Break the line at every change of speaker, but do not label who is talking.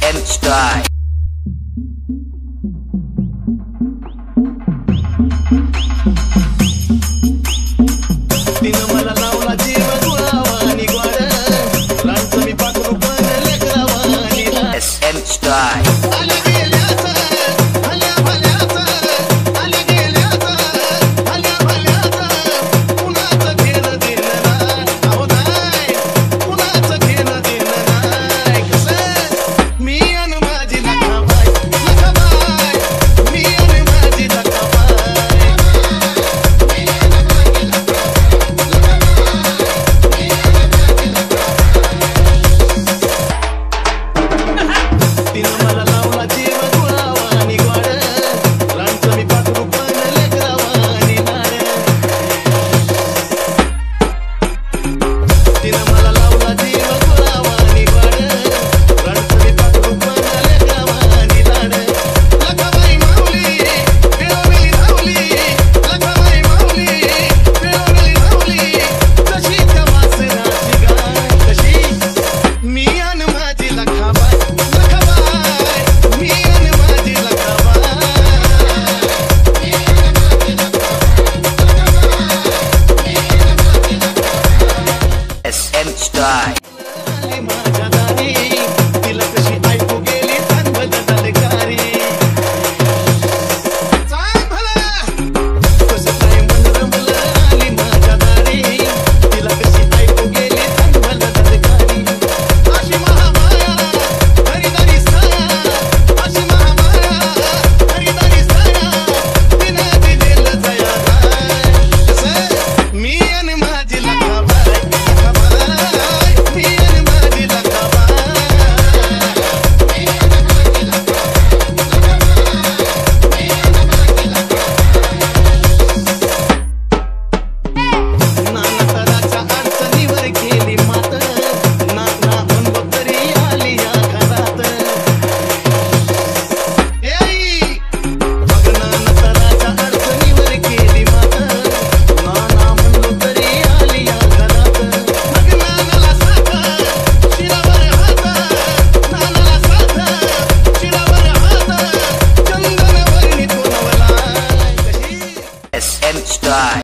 SM Style.
तिनं मला लावला जीव गुळावानी ग्वाड रांचं मी पाखरू पण लेकरावानी
SM Style.
आल्या गेल्याचं आल्या भल्याचं आल्या गेल्याचं आल्या भल्याचं कुणाचं घेणं देणं नाही अहो नाही कुणाचं घेणं देणं नाही कसं मी अन माझी लखाबाई मी अन माझी लखाबाई तिनं मला